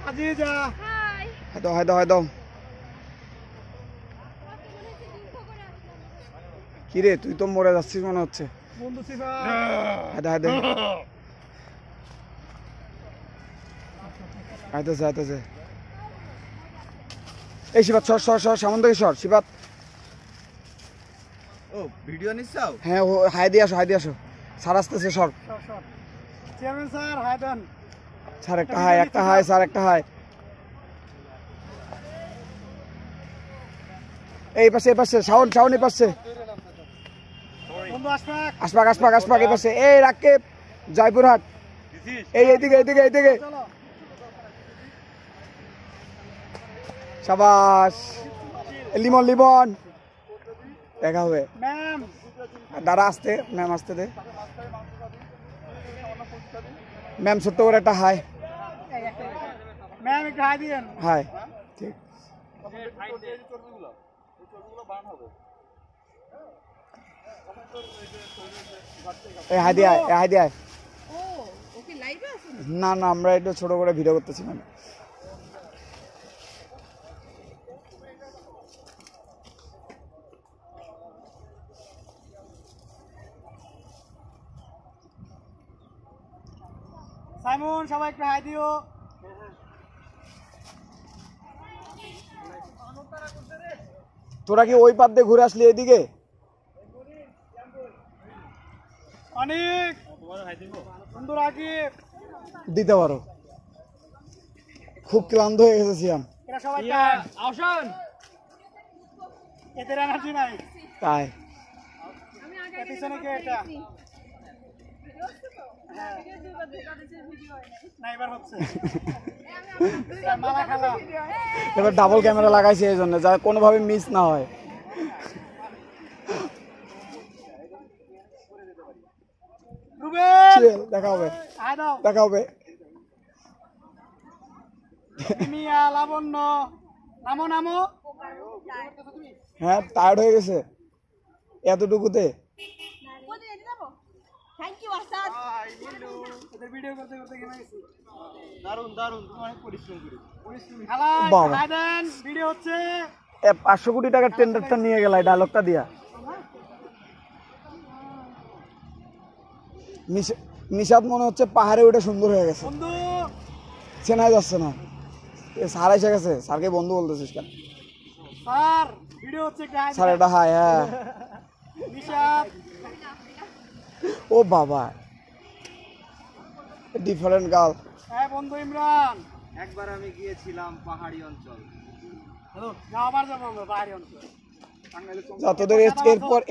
Aziza high দাও কি রে তুই তো মরে যাচ্ছিস মনে হচ্ছে বন্ধু সিফা আইতেছে এই শিবাত সর সামন থেকে সর শিবাত ও ভিডিও নিছাও হ্যাঁ হাই দিয়ে আসো স্যার আসতেছে সর চেয়ারম্যান স্যার হাই দেন স্যার একটা হাই স্যার একটা হাই এই পাশে শাওন এই পাশে বন্ধু আসপাক এই পাশে এই রাকেব জয়পুরহাট এইদিকে শাবাশ লিমন দেখা হবে ম্যাম দাঁড়া আসতে ম্যাম আসতে দে ম্যাম ছোট্ট করে একটা হাই ম্যাম একটু হাই দিয়েন হাই ঠিক এই হাই দিয়ে না আমরা একটু ছোট করে ভিডিও করতেছিলাম সাইমন সবাই একটু হাই দিও তোরা কি ওই পার দিয়ে ঘুরে আসলি এদিকে অনেক সুন্দর আকিব দিতে পারো খুব ক্লান্ত হয়ে গেছে সিয়াম এরা সবাই আসুন এদের এনার্জি নাই তাই পিছনে কে এটা না এবার হচ্ছে মালা খেলা এবার ডাবল ক্যামেরা লাগাইছে এই জন্য যা কোনোভাবে মিস না হয় দেখা হবে মিয়া লাবণ্য নামো হ্যাঁ টায়ার্ড হয়ে গেছে এতটুকুতে ভিডিও করতে গেছি দারুন অনেক পরিশ্রম করি ভিডিও হচ্ছে 500 কোটি টাকার টেন্ডারটা নিয়ে গেল ডায়লগটা দিয়া নিশাদ মনে হচ্ছে পাহাড়ে উঠে সুন্দর হয়ে গেছে বন্ধু চেনা যাচ্ছে না স্যার এসে গেছে স্যারকে বন্ধু বলতেছিস কেন স্যার ভিডিও হচ্ছে স্যার এটা হাই হ্যাঁ নিশাদ ও বাবা ডিফারেন্ট গার্ল হ্যাঁ বন্ধু ইমরান একবার আমি গিয়েছিলাম পাহাড়ি অঞ্চল আবার যাবো আমরা পাহাড়ি অঞ্চল তোদের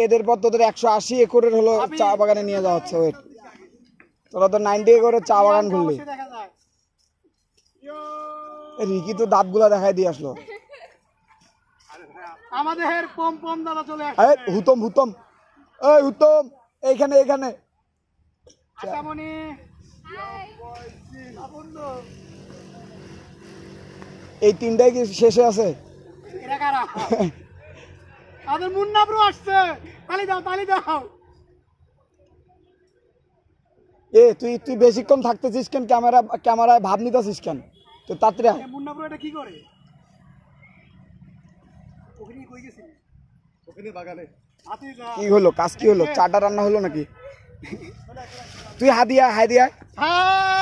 এদের পর তোদের 180 একরের হলো চা বাগানে নিয়ে যাওয়া হচ্ছে ওয়েট তোরা তো 90 একরের চা বাগান খুললি রিকি তো দাঁতগুলা দেখাই দিয়ে আসলো আমাদের পম দাদা চলে আসছে হুতম এই হুতম এইখানে আশামণি এই তিনটাই কি শেষে আছে এরা কারা আমাদের মুন্না ব্রো আসছে তালি দাও তুই বেশিক্ষণ থাকতেছিস কেন ক্যামেরায় ভাব নিতেছিস কেন তো তাড়াতাড়ি মুন্না ব্রো এটা কি করে ওখানে কই গেছিস ওখানে বাগানে কি হলো কাজ কি হলো চাটা রান্না হলো নাকি তুই হাই দিয়া হ্যাঁ